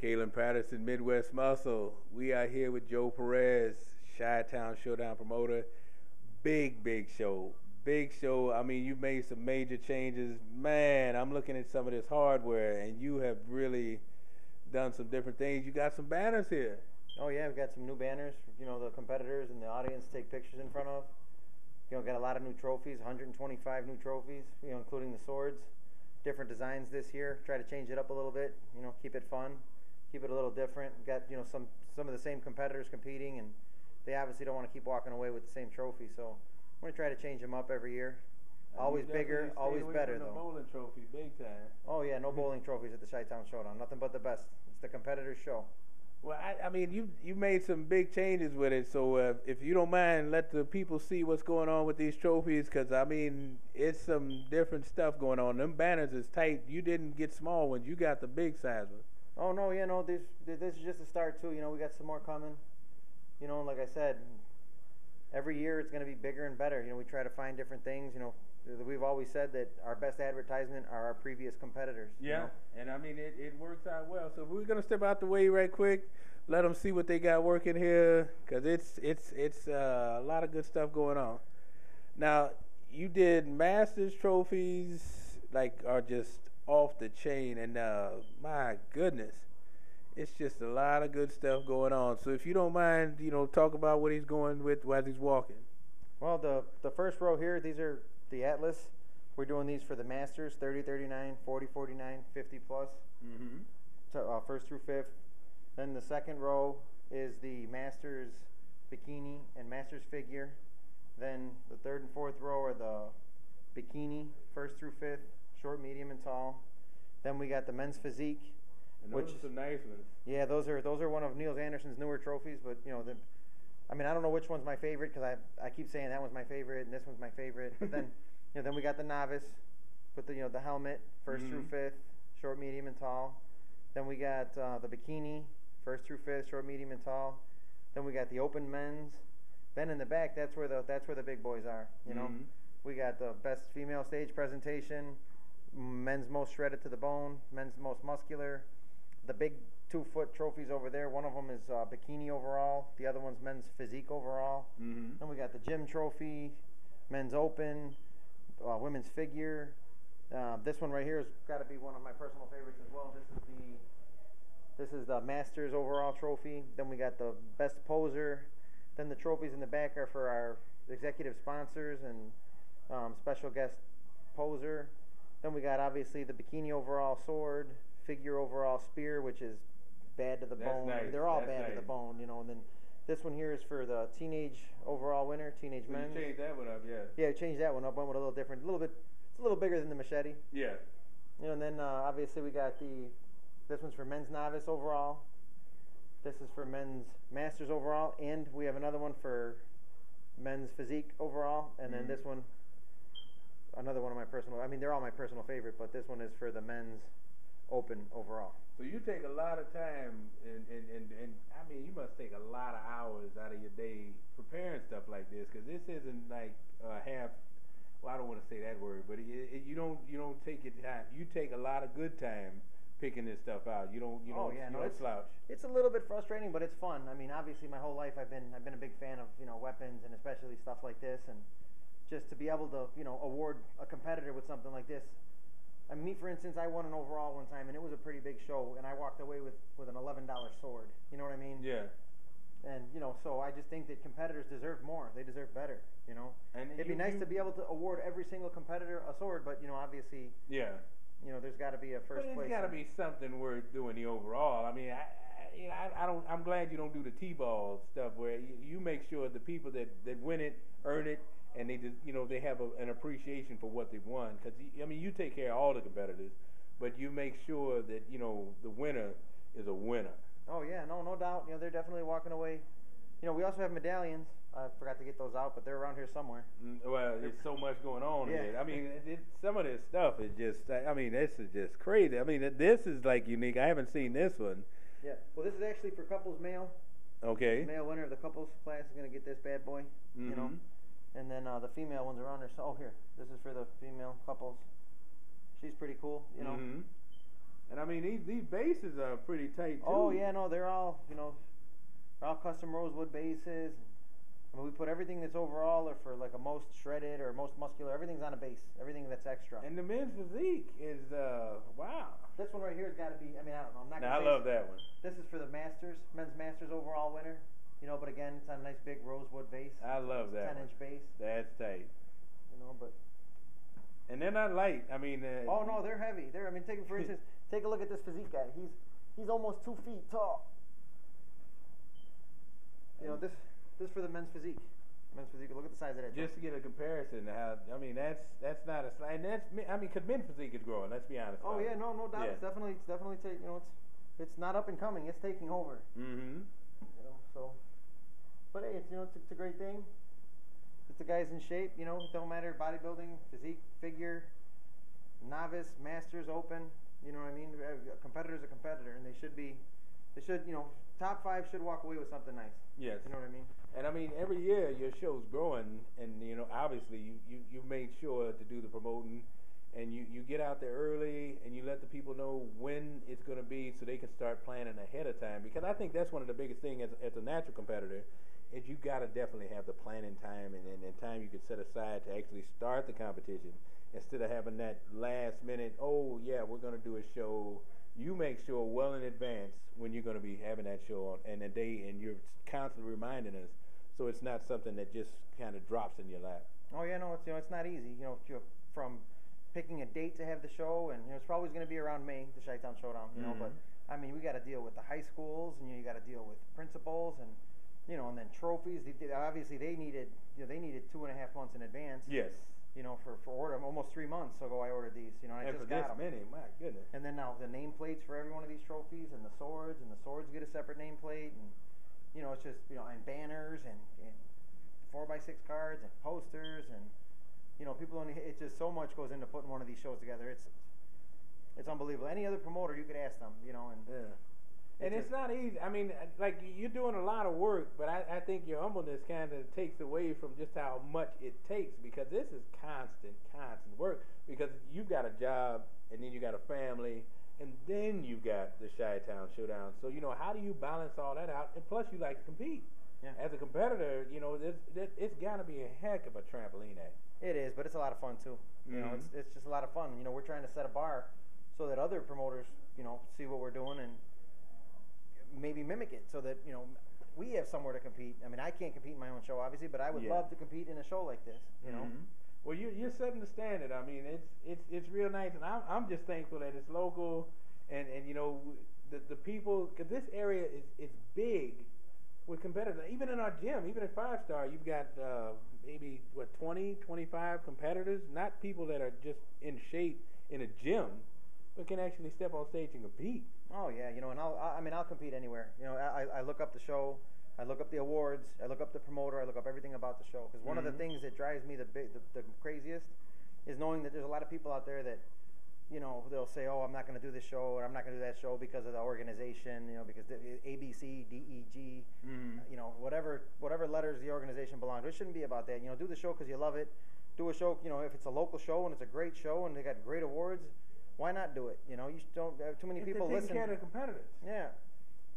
Kalen Patterson, Midwest Muscle. We are here with Joe Perez, ChiTown Showdown promoter. Big show. Big show. I mean, you made some major changes. Man, I'm looking at some of this hardware, and you have really done some different things. You got some banners here. Oh yeah, we've got some new banners, the competitors and the audience take pictures in front of. Got a lot of new trophies, 125 new trophies, including the swords. Different designs this year. Try to change it up a little bit, keep it fun, keep it a little different. Got, some of the same competitors competing, and they obviously don't want to keep walking away with the same trophy, so we're going to try to change them up every year. Always bigger, always better, though. Bowling trophy, big time. Oh yeah, no bowling trophies at the ChiTown Showdown. Nothing but the best. It's the competitors' show. Well, I mean, you made some big changes with it, so if you don't mind, let the people see what's going on with these trophies, because, I mean, it's some different stuff going on. Them banners is tight. You didn't get small ones. You got the big size ones. Oh, no, this is just a start, too. We got some more coming. Like I said, every year it's going to be bigger and better. We try to find different things, We've always said that our best advertisement are our previous competitors. Yeah, and I mean, it works out well. So we're going to step out the way right quick, let them see what they got working here, because it's a lot of good stuff going on. Now, you did Masters trophies, are just off the chain, and my goodness, it's just a lot of good stuff going on. So if you don't mind, talk about what he's going with as he's walking. Well, the first row here, these are the Atlas. We're doing these for the Masters, 30, 39, 40, 49, 50 plus. Mm-hmm. So, first through fifth. Then the second row is the Masters bikini and Masters figure. Then the third and fourth row are the bikini, first through fifth, short, medium, and tall. Then we got the men's physique. And those are some nice ones. Yeah, those are one of Niels Anderson's newer trophies, but I don't know which one's my favorite, because I keep saying that one's my favorite and this one's my favorite. But then then we got the novice with the helmet, first through fifth, short, medium, and tall. Then we got the bikini, first through fifth, short, medium, and tall. Then we got the open men's. Then in the back, that's where the big boys are. We got the best female stage presentation, men's most shredded to the bone, men's most muscular. The big 2-foot trophies over there. One of them is bikini overall. The other one's men's physique overall. Mm-hmm. Then we got the gym trophy, men's open, women's figure. This one right here has got to be one of my personal favorites as well. This is the Masters overall trophy. Then we got the best poser. Then the trophies in the back are for our executive sponsors and special guest poser. Then we got obviously the bikini overall sword, figure overall spear, which is bad to the bone. Nice. They're all bad to the bone, And then this one here is for the teenage overall winner, teenage men's. You changed that one up, yeah. Yeah, changed that one up. Went with a little different, it's a little bigger than the machete. Yeah. And then obviously we got this one's for men's novice overall. This is for men's masters overall, and we have another one for men's physique overall, and then this one, another one of my personal. I mean, they're all my personal favorite, but this one is for the men's open overall. So you take a lot of time, and I mean, you must take a lot of hours out of your day preparing stuff like this, because this isn't like half. Well, I don't want to say that word, but you don't take your time. You take a lot of good time picking this stuff out. You don't slouch. It's a little bit frustrating, but it's fun. I mean, obviously, my whole life I've been a big fan of weapons, and especially stuff like this, and just to be able to award a competitor with something like this. I mean, me, for instance, I won an overall one time, and it was a pretty big show, and I walked away with an $11 sword. You know what I mean? Yeah. And, so I just think that competitors deserve more. They deserve better, And it'd be nice to be able to award every single competitor a sword, but, obviously, yeah, there's got to be a first place. There's got to be something worth doing the overall. I mean, I'm glad you don't do the T-ball stuff where you make sure the people that win it earn it, and they just, they have an appreciation for what they've won. Because I mean, you take care of all the competitors, but you make sure that the winner is a winner. Oh yeah, no doubt. They're definitely walking away. We also have medallions. I forgot to get those out, but they're around here somewhere. Well, there's so much going on yeah. here. I mean, some of this stuff is just. I mean, this is just crazy. I mean, this is like unique. I haven't seen this one. Yeah. Well, this is actually for couples male. Okay. The male winner of the couples class is going to get this bad boy. Mm-hmm. And then the female ones are on there. So, here. This is for the female couples. She's pretty cool, Mm-hmm. And I mean, these bases are pretty tight too. Oh yeah, no, they're all they're all custom rosewood bases. I mean, we put everything that's overall or for like a most shredded or most muscular. Everything's on a base. Everything that's extra. And the men's physique is wow. This one right here has got to be. I mean, I don't know. I'm not. Now I love that one. This is for the Masters, men's Masters overall winner. But again, it's on a nice big rosewood base. I love that. 10-inch base. That's tight. But. And they're not light. I mean. Oh no, they're heavy. I mean, for instance, take a look at this physique guy. He's almost 2 feet tall. This is for the men's physique. Men's physique. Look at the size of that. Just to get a comparison, how I mean that's not a and that's I mean, because men's physique is growing. Let's be honest. Oh yeah, no doubt. Yeah. It's definitely it's not up and coming. It's taking over. Mm-hmm. So, but hey, it's a great thing. If the guy's in shape, it don't matter bodybuilding, physique, figure, novice, masters, open. You know what I mean? A competitor's a competitor, and they should top 5 should walk away with something nice. Yes. You know what I mean? And I mean, every year your show's growing, and obviously you made sure to do the promoting, and you get out there early, and you let the people know when it's going to be, so they can start planning ahead of time. Because I think that's one of the biggest things as a natural competitor, is you got to definitely have the planning time and time you can set aside to actually start the competition, instead of having that last minute. Oh yeah, we're going to do a show. You make sure well in advance when you're going to be having that show on and the day, and you're constantly reminding us, so it's not something that just kind of drops in your lap. Oh yeah, no, it's not easy. From picking a date to have the show, and it's probably going to be around May, the ChiTown Showdown. Mm-hmm. But I mean, we got to deal with the high schools, and you got to deal with principals, and and then trophies. Obviously, they needed 2.5 months in advance. Yes. For order, almost 3 months ago I ordered these. I and just for got this them. many, my goodness. And then now the nameplates for every one of these trophies, and the swords get a separate nameplate, and it's just and banners and 4x6 cards and posters, and people only. It's just so much goes into putting one of these shows together. It's unbelievable. Any other promoter, you could ask them, and yeah. And it's not easy. I mean, like, you're doing a lot of work, but I think your humbleness kind of takes away from just how much it takes, because this is constant work, because you've got a job, and then you got a family, and then you got the ChiTown Showdown. So, how do you balance all that out? And plus, you like to compete. Yeah. As a competitor, it's got to be a heck of a trampoline act. It is, but it's a lot of fun, too. Mm-hmm. It's just a lot of fun. We're trying to set a bar so that other promoters, see what we're doing and maybe mimic it, so that we have somewhere to compete. I mean, I can't compete in my own show, obviously, but I would love to compete in a show like this. Mm-hmm. Well, you're setting the standard. I mean, it's real nice, and I'm just thankful that it's local, and the people, because this area is big with competitors. Even in our gym, even at 5-Star, you've got maybe 20, 25 competitors, not people that are just in shape in a gym, but can actually step on stage and compete. Oh yeah, and I'll compete anywhere. I look up the show, I look up the awards, I look up the promoter, I look up everything about the show. Because one of the things that drives me the craziest is knowing that there's a lot of people out there that, they'll say, oh, I'm not going to do this show, or I'm not going to do that show because of the organization, because the A, B, C, D, E, G, whatever letters the organization belongs to. It shouldn't be about that. Do the show because you love it. Do a show, if it's a local show and it's a great show and they got great awards, why not do it? You don't have too many people listen. Care of the competitors. Yeah,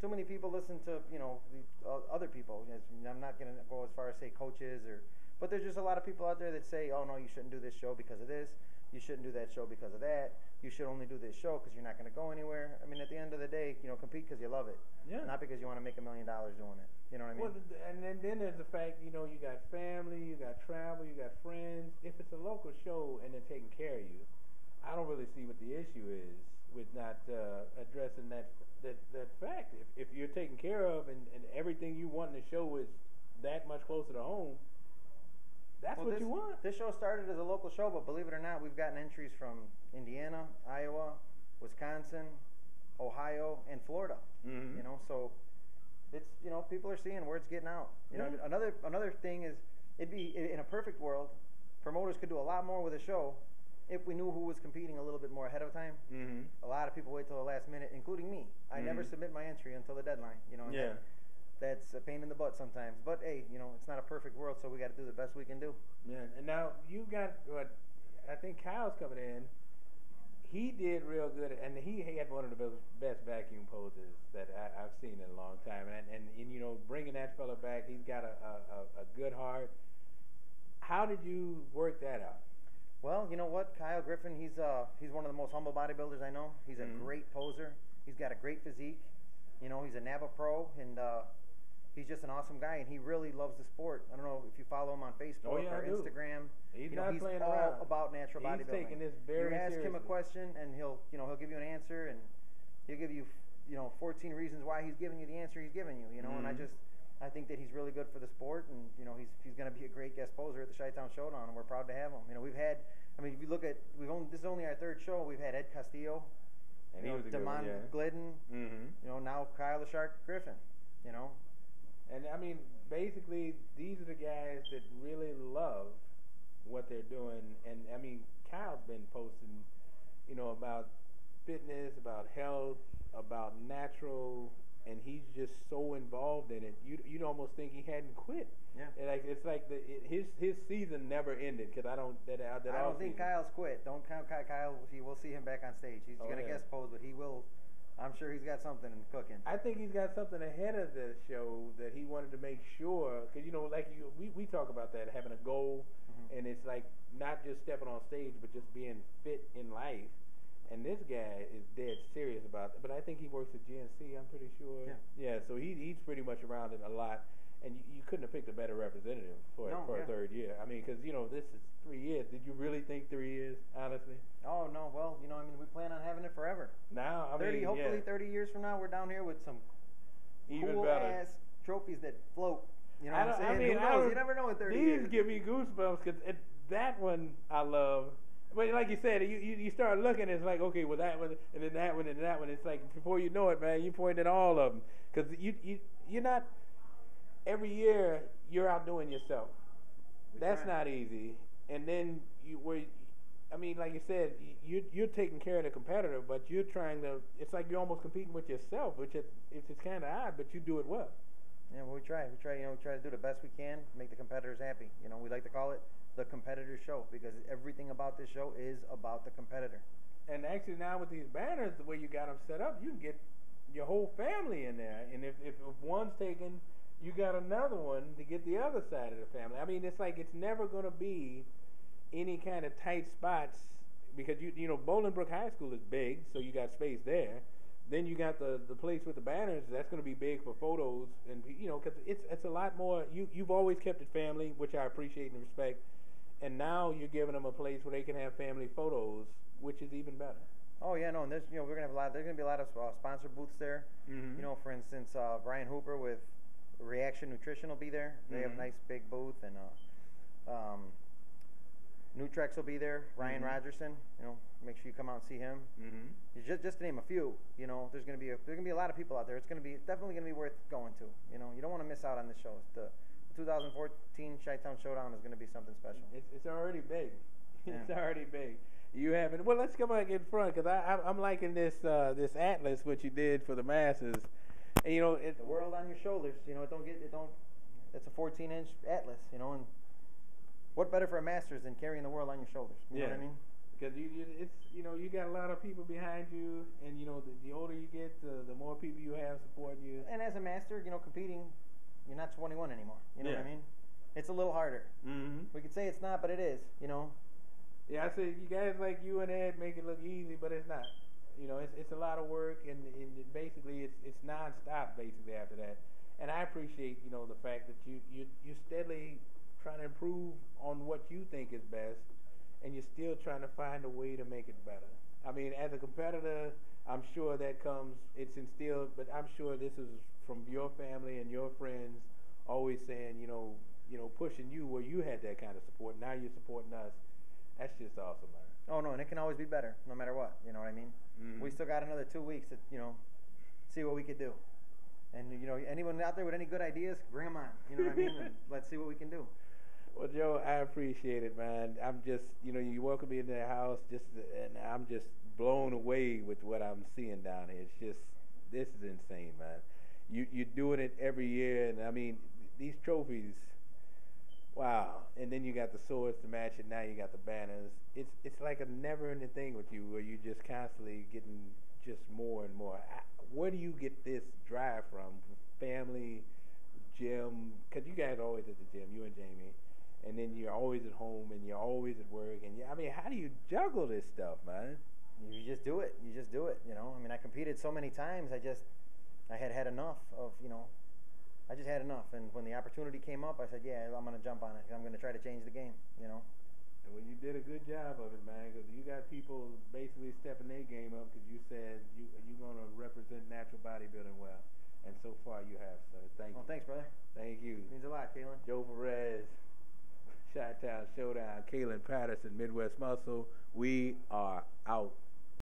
too many people listen to the other people. I'm not going to go as far as say coaches but there's just a lot of people out there that say, oh no, you shouldn't do this show because of this. You shouldn't do that show because of that. You should only do this show because you're not going to go anywhere. I mean, at the end of the day, compete because you love it. Yeah. Not because you want to make $1 million doing it. You know what I mean? Well, and then there's the fact, you got family, you got travel, you got friends. If it's a local show and they're taking care of you, I don't really see what the issue is with not addressing that fact. If you're taken care of and everything you want in the show is that much closer to home, that's what you want. This show started as a local show, but believe it or not, we've gotten entries from Indiana, Iowa, Wisconsin, Ohio, and Florida. Mm-hmm. So it's people are seeing word's getting out. Another thing is, it'd be in a perfect world, promoters could do a lot more with a show if we knew who was competing a little bit more ahead of time. Mm-hmm. A lot of people wait till the last minute, including me. I never submit my entry until the deadline. And that's a pain in the butt sometimes. But hey, it's not a perfect world, so we got to do the best we can do. Yeah, and now you got I think Kyle's coming in. he did real good, and he had one of the best vacuum poses that I've seen in a long time. And you know, bringing that fella back, he's got a good heart. How did you work that out? Well, you know what, Kyle Griffin, he's one of the most humble bodybuilders I know. He's a great poser. He's got a great physique. You know, he's a NABA pro, and he's just an awesome guy, and he really loves the sport. I don't know if you follow him on Facebook or Instagram. He's not playing around. He's all about natural bodybuilding. He's taking this very seriously. You ask him a question, and he'll give you an answer, and he'll give you 14 reasons why he's giving you the answer he's giving you. You know, and I think that he's really good for the sport, and you know, he's going to be a great guest poser at the ChiTown Showdown, and we're proud to have him. You know, if you look at, this is only our third show. We've had Ed Castillo, and he was a Damon Glidden, you know, now Kyle the Shark Griffin, you know. And I mean, basically, these are the guys that really love what they're doing. And I mean, Kyle's been posting, you know, about fitness, about health, about natural, and he's just so involved in it. You'd almost think he hadn't quit. Yeah. And it's like his season never ended, because I don't think Kyle's quit. Don't count Kyle. We'll see him back on stage. He's going to guest pose, but he will. I'm sure he's got something in cooking. I think he's got something ahead of the show that he wanted to make sure, because you know, like we talk about that, having a goal, and it's like not just stepping on stage, but just being fit in life. And this guy is dead serious about it. But I think he works at GNC, I'm pretty sure. Yeah, so he's pretty much around it a lot. And you couldn't have picked a better representative for a third year. I mean, because, you know, this is 3 years. Did you really think 3 years, honestly? Oh, no. Well, you know, I mean, we plan on having it forever. Now, hopefully 30 years from now, we're down here with some cool-ass trophies that float. You know what I'm saying? Who knows? You never know in 30 years. These give me goosebumps, because that one I love. But like you said, you start looking, it's like, okay, well, that one, and then that one, and that one. It's like, before you know it, man, you point at all of them. Because you're not, every year, you're outdoing yourself. That's not easy. And then, like you said, you're taking care of the competitor, but you're trying to, it's like you're almost competing with yourself, which it's kind of odd, but you do it well. Yeah, well, we try to do the best we can, make the competitors happy. You know, we like to call it the competitor show, because everything about this show is about the competitor. And actually now with these banners, the way you got them set up, you can get your whole family in there. And if one's taken, you got another one to get the other side of the family. I mean, it's like it's never going to be any kind of tight spots, because you know, Bolingbrook High School is big, so you got space there. Then you got the place with the banners. That's going to be big for photos, and you know, because it's a lot more. You've always kept it family, which I appreciate and respect. And now you're giving them a place where they can have family photos, which is even better. Oh yeah, no, and there's we're gonna have there's gonna be a lot of sponsor booths there. You know, for instance, Brian Hooper with Reaction Nutrition will be there. They have a nice big booth, and Nutrex will be there. Ryan Rogerson, you know, make sure you come out and see him. Just to name a few, you know, there's gonna be a lot of people out there. It's definitely gonna be worth going to. You know, you don't want to miss out on the show. The 2014 ChiTown Showdown is going to be something special. It's already big. Yeah. It's already big. You haven't. Well, let's come back in front, because I'm liking this atlas what you did for the masses. And you know, the world on your shoulders. You know, it's a 14-inch atlas. You know, and what better for a masters than carrying the world on your shoulders? You know what I mean? Because you got a lot of people behind you, and you know, the older you get, the more people you have supporting you. And as a master, you know, competing, you're not 21 anymore. You know what I mean? It's a little harder. We could say it's not, but it is. You know. Yeah, I say you guys like you and Ed make it look easy, but it's not. You know, it's a lot of work, and basically it's nonstop basically after that. And I appreciate, you know, the fact that you're steadily trying to improve on what you think is best, and you're still trying to find a way to make it better. I mean, as a competitor, I'm sure that it's instilled, but I'm sure this is from your family and your friends always saying, you know, pushing you where you had that kind of support. Now you're supporting us. That's just awesome, man. Oh, no, and it can always be better, no matter what. You know what I mean? We still got another 2 weeks to, you know, see what we could do. And, you know, anyone out there with any good ideas, bring them on. You know what I mean? And let's see what we can do. Well, Joe, I appreciate it, man. I'm just, you know, you welcome me into the house, and I'm just blown away with what I'm seeing down here. It's just, this is insane, man. You're doing it every year, and I mean, these trophies, Wow. And then you got the swords to match it. Now you got the banners. It's like a never-ending thing with you, where you just constantly getting just more and more. Where do you get this drive from? Family, gym? Because you guys are always at the gym, you and Jamie. And then you're always at home, and you're always at work. And I mean, how do you juggle this stuff, man? You just do it. You just do it. You know. I mean, I competed so many times. I had enough of, you know. I just had enough, and when the opportunity came up, I said, "Yeah, I'm gonna jump on it. I'm gonna try to change the game." You know. Well, you did a good job of it, man, because you got people basically stepping their game up because you said you're going to represent natural bodybuilding well. And so far you have, sir. Thank you. Well, thanks, brother. Thank you. Means a lot, Kalen. Joe Perez, ChiTown Showdown, Kalen Patterson, Midwest Muscle. We are out.